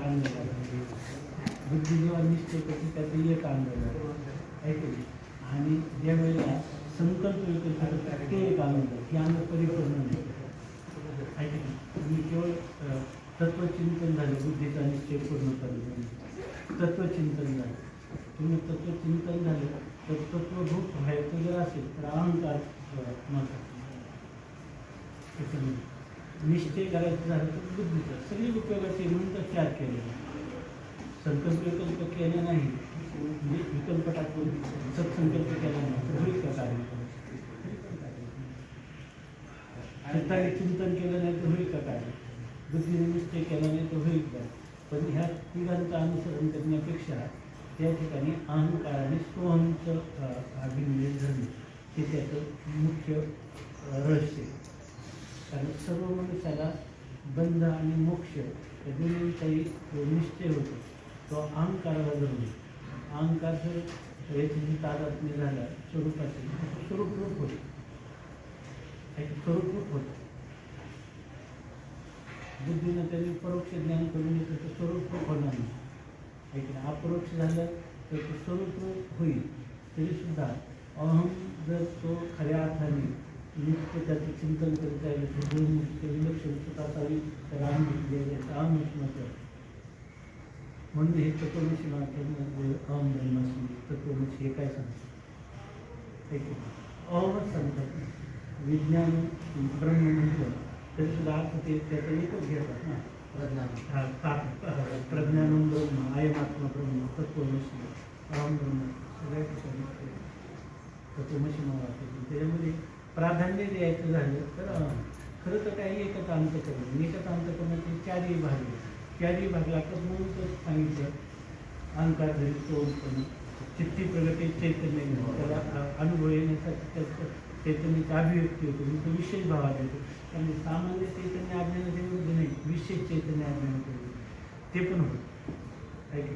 आंदोलन बुद्धी जेव्हा निश्चय करते त्याचं एक आंदोलन आहे की नाही. आणि ज्या वेळेला संकल्प विकल्प होतात ते एक आनंद ही आनंद परिपूर्ण नाही आहे की नाही. तुम्ही केवळ तत्वचिंतन झालं बुद्धीचा निश्चय पूर्ण करणं तत्वचिंतन झालं. तुम्ही तत्वचिंतन झालं तर तत्वभूत व्हायचं जर असेल तर अहंकार महत्त्वाचा त्याच्यामध्ये निश्चय करायचं झालं तर बुद्धीचा सगळी उपयोगाचे म्हणून तर चार केले संकल्प विकल्प केले नाही म्हणजे विकल्प टाकून सत्संकल्प केला नाही तर होईल का कार्य चित्ताने चिंतन केलं नाही तर होईल का कार्य बुद्धीने निश्चय केला नाही तर होईल का. पण ह्या तिघांचं अनुसरण करण्यापेक्षा त्या ठिकाणी अहंकाराने सोहमचं अभिनय धरणे हे त्याचं मुख्य रहस्य. कारण सर्व मनुष्याला बंध आणि मोक्ष या दोन्हीचाही निश्चय होतो तो अहंकाराला धरून. अहंकार जर याची तादात्म्य झाला स्वरूपाचे स्वरूपरूप होतो स्वरूपरूप होतं. बुद्धीनं त्यांनी परोक्ष ज्ञान करून येतं तर स्वरूपरूप होणार नाही ऐकलं. अपरोक्ष झालं तर ते स्वरूपरूप होईल तरीसुद्धा अहम जर तो खऱ्या अर्थाने नित्य त्याचं चिंतन करत राहिलं तर दोन विलक्षण स्वतः तर अहमच म्हणून हे तत्वमसी म्हणजे अहम ब्रह्मास्मी तत्वमसी हे काय सांगतात अहमच सांगतात. विज्ञान ब्रह्म म्हटलं तरी सुद्धा अर्थ ते त्याचा एकच घेतात ना प्रज्ञानम ब्रह्म अयमात्मा ब्रह्म तत्वमसी अहम ब्रह्म सगळ्या ठिकाणी तत्वमसी वाटतं. त्याच्यामध्ये प्राधान्य द्यायचं झालं तर खरं तर काही एकच अंतःकरण एकच अंतःकरणाचे चारही भाग चारही भाग लागतात म्हणून तर सांगितलं अहंकार धरी तो उत्पन्न चित्ती प्रगती चैतन्य त्याला अनुभव येण्यासाठी त्याचं चैतन्याची अभिव्यक्ती होते म्हणजे तो विशेष भावात येतो. कारण सामान्य चैतन्य अज्ञानाच्या विरुद्ध नाही विशेष चैतन्य अज्ञानाच्या विरुद्ध ते पण होतं आहे की